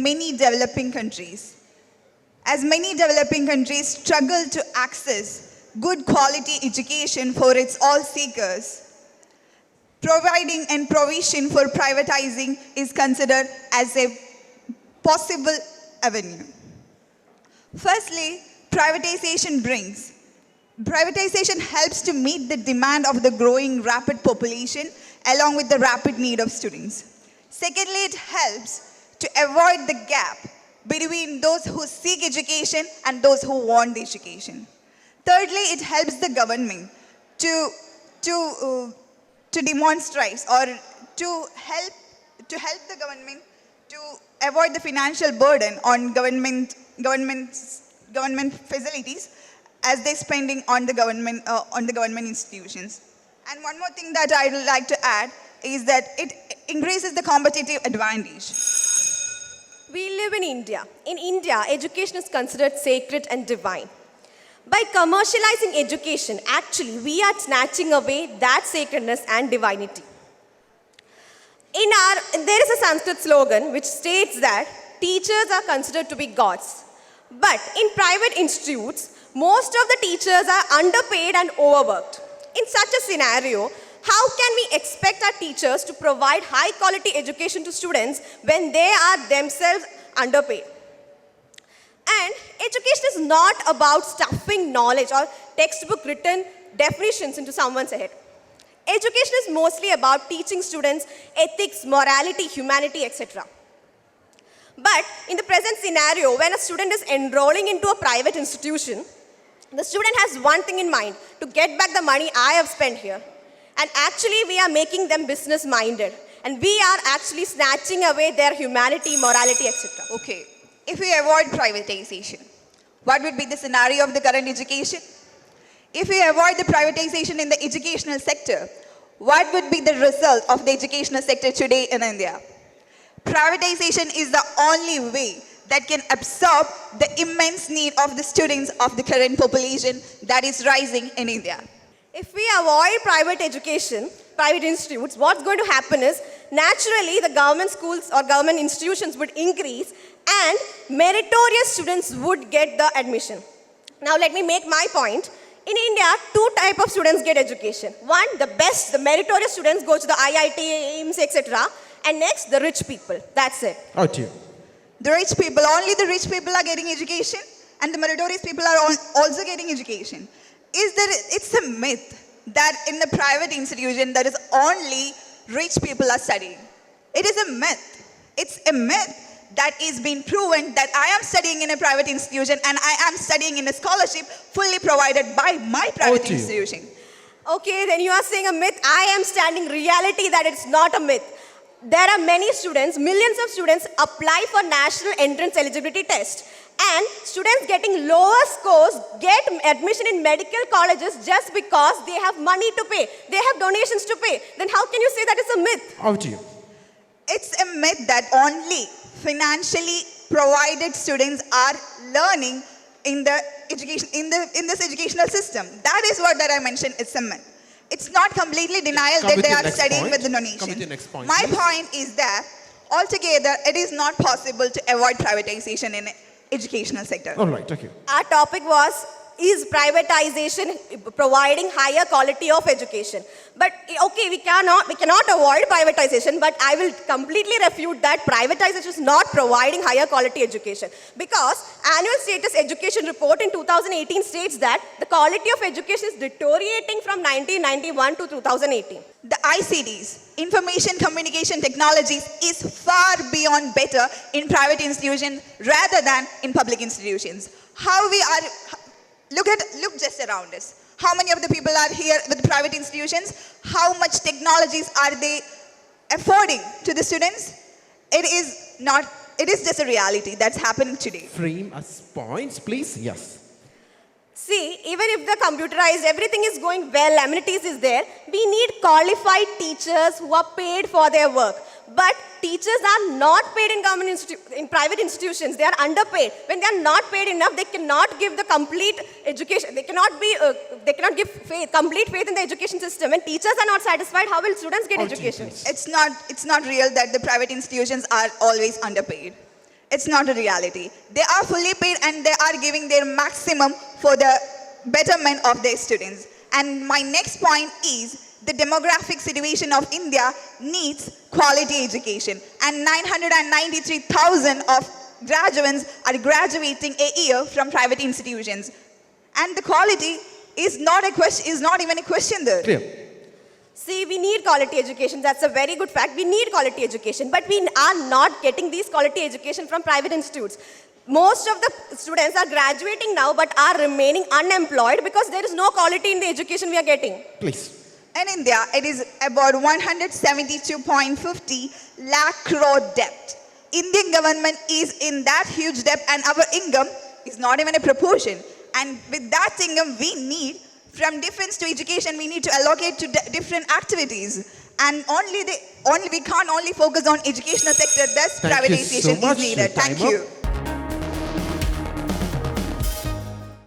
many developing countries. As many developing countries struggle to access good quality education for its all seekers, providing and provision for privatizing is considered as a possible avenue. Firstly, privatization helps to meet the demand of the growing rapid population along with the rapid need of students. Secondly, it helps to avoid the gap between those who seek education and those who want the education. Thirdly, it helps the government to demonstrate or to help the government to avoid the financial burden on government facilities as they're spending on the government institutions. And one more thing that I would like to add is that it increases the competitive advantage. We live in India. In India, education is considered sacred and divine. By commercializing education, actually, we are snatching away that sacredness and divinity. There is a Sanskrit slogan which states that teachers are considered to be gods. But in private institutes, most of the teachers are underpaid and overworked. In such a scenario, how can we expect our teachers to provide high quality education to students when they are themselves underpaid? And education is not about stuffing knowledge or textbook written definitions into someone's head. Education is mostly about teaching students ethics, morality, humanity, etc. But in the present scenario, when a student is enrolling into a private institution, the student has one thing in mind: to get back the money I have spent here. And actually, we are making them business-minded. And we are actually snatching away their humanity, morality, etc. Okay, if we avoid privatization, what would be the scenario of the current education? If we avoid the privatization in the educational sector, what would be the result of the educational sector today in India? Privatization is the only way that can absorb the immense need of the students of the current population that is rising in India. If we avoid private education, private institutes, what's going to happen is, naturally, the government schools or government institutions would increase and meritorious students would get the admission. Now, let me make my point. In India, two types of students get education. One, the best, the meritorious students go to the IIT, AIIMS, etc. And next, the rich people. That's it. Oh, dear. The rich people, only the rich people are getting education, and the meritorious people are also getting education. It's a myth that in the private institution, there is only rich people are studying. It is a myth. It's a myth that is being proven that I am studying in a private institution and I am studying in a scholarship fully provided by my private institution. Okay, then you are saying a myth. I am standing reality that it's not a myth. There are many students, millions of students apply for national entrance eligibility test. And students getting lower scores get admission in medical colleges just because they have money to pay. They have donations to pay. Then how can you say that it's a myth? Oh, dear. It's a myth that only financially provided students are learning in the education in this educational system. That is what that I mentioned. It's a myth. It's not completely denial that they are studying with the donation. My point is that altogether it is not possible to avoid privatization in educational sector. All right, okay. Our topic was, is privatization providing higher quality of education? But okay, we cannot avoid privatization, but I will completely refute that privatization is not providing higher quality education. Because Annual Status Education Report in 2018 states that the quality of education is deteriorating from 1991 to 2018. The ICTs, information communication technologies, is far beyond better in private institutions rather than in public institutions. How we are, look just around us. How many of the people are here with the private institutions? How much technologies are they affording to the students? It is just a reality that's happening today. Frame as points, please. Yes. See, even if the computerized, everything is going well, amenities is there, we need qualified teachers who are paid for their work. But teachers are not paid in private institutions. They are underpaid. When they are not paid enough, they cannot give the complete education. They cannot give complete faith in the education system. When teachers are not satisfied, how will students get education? It's not real that the private institutions are always underpaid. It's not a reality. They are fully paid and they are giving their maximum for the betterment of their students. And my next point is the demographic situation of India needs quality education. And 993,000 of graduates are graduating a year from private institutions. And the quality is not even a question there. Clear. See, we need quality education. That's a very good fact. We need quality education, but we are not getting these quality education from private institutes. Most of the students are graduating now, but are remaining unemployed because there is no quality in the education we are getting. Please. In India, it is about 172.50 lakh crore debt. Indian government is in that huge debt and our income is not even a proportion. And with that income we need, from defense to education, we need to allocate to different activities. And we can't only focus on educational sector, thus Thank you so privatization much. is needed. Time Thank you. up.